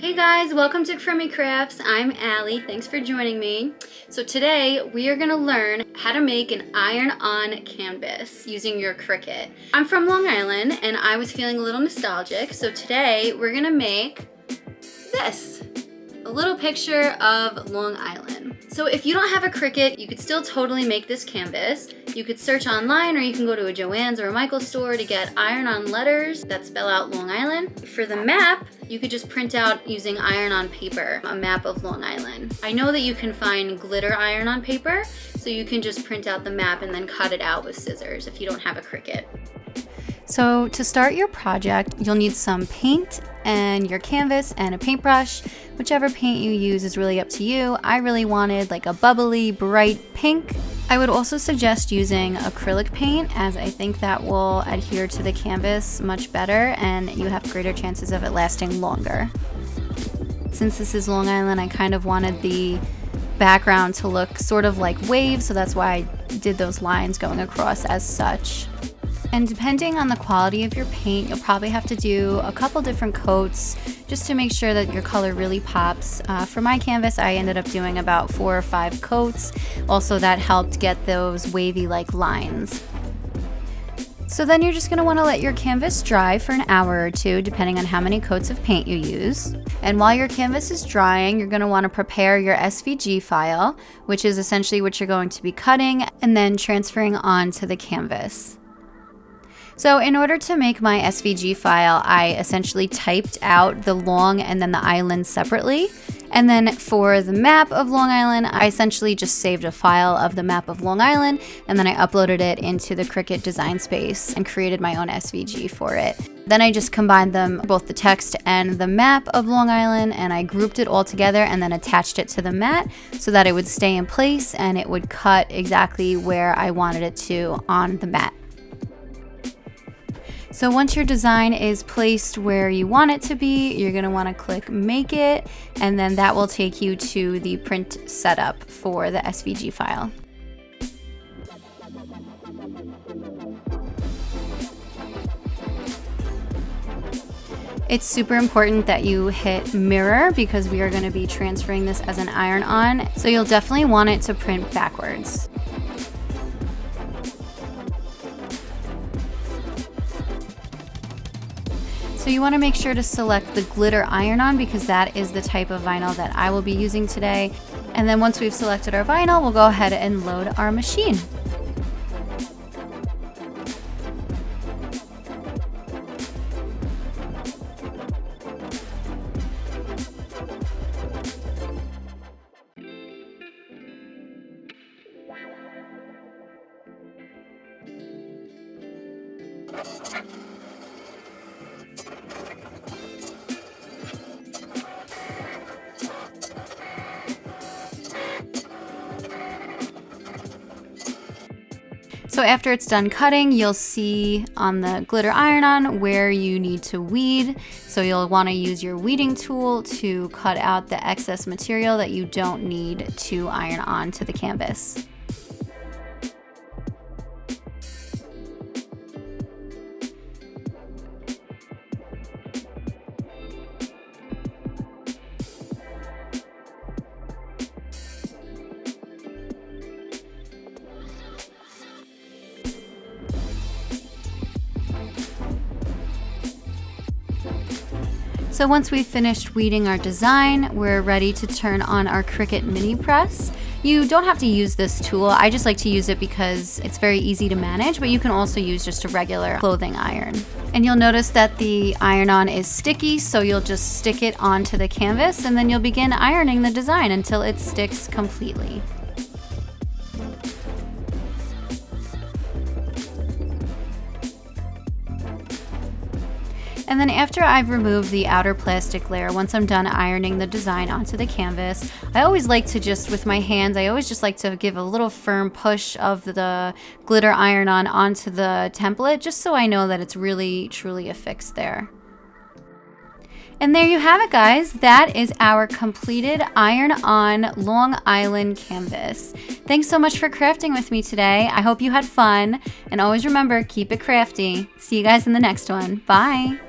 Hey guys, welcome to Crummy Crafts. I'm Allie. Thanks for joining me. So today we are going to learn how to make an iron-on canvas using your Cricut. I'm from Long Island and I was feeling a little nostalgic, so today we're going to make this. A little picture of Long Island. So if you don't have a Cricut, you could still totally make this canvas. You could search online or you can go to a Joann's or a Michael's store to get iron-on letters that spell out Long Island. For the map, you could just print out using iron-on paper, a map of Long Island. I know that you can find glitter iron-on paper, so you can just print out the map and then cut it out with scissors if you don't have a Cricut. So to start your project, you'll need some paint and your canvas and a paintbrush. Whichever paint you use is really up to you. I really wanted like a bubbly, bright pink. I would also suggest using acrylic paint, as I think that will adhere to the canvas much better and you have greater chances of it lasting longer. Since this is Long Island, I kind of wanted the background to look sort of like waves, so that's why I did those lines going across as such. And depending on the quality of your paint, you'll probably have to do a couple different coats just to make sure that your color really pops. For my canvas, I ended up doing about 4 or 5 coats. Also, that helped get those wavy-like lines. So then you're just going to want to let your canvas dry for an hour or two, depending on how many coats of paint you use. And while your canvas is drying, you're going to want to prepare your SVG file, which is essentially what you're going to be cutting and then transferring onto the canvas. So in order to make my SVG file, I essentially typed out the Long and then the Island separately. And then for the map of Long Island, I essentially just saved a file of the map of Long Island, and then I uploaded it into the Cricut design space and created my own SVG for it. Then I just combined them, both the text and the map of Long Island, and I grouped it all together and then attached it to the mat so that it would stay in place and it would cut exactly where I wanted it to on the mat. So once your design is placed where you want it to be, you're going to want to click Make It, and then that will take you to the print setup for the SVG file. It's super important that you hit mirror because we are going to be transferring this as an iron-on, so you'll definitely want it to print backwards. So you want to make sure to select the glitter iron-on because that is the type of vinyl that I will be using today. And then once we've selected our vinyl, we'll go ahead and load our machine. So after it's done cutting, you'll see on the glitter iron-on where you need to weed. So you'll want to use your weeding tool to cut out the excess material that you don't need to iron on to the canvas. So once we've finished weeding our design, we're ready to turn on our Cricut mini press. You don't have to use this tool. I just like to use it because it's very easy to manage, but you can also use just a regular clothing iron. And you'll notice that the iron-on is sticky, so you'll just stick it onto the canvas and then you'll begin ironing the design until it sticks completely. And then after I've removed the outer plastic layer, once I'm done ironing the design onto the canvas, I always like to just, with my hands, I always just like to give a little firm push of the glitter iron-on onto the template, just so I know that it's really, truly affixed there. And there you have it, guys. That is our completed iron-on Long Island canvas. Thanks so much for crafting with me today. I hope you had fun. And always remember, keep it crafty. See you guys in the next one. Bye.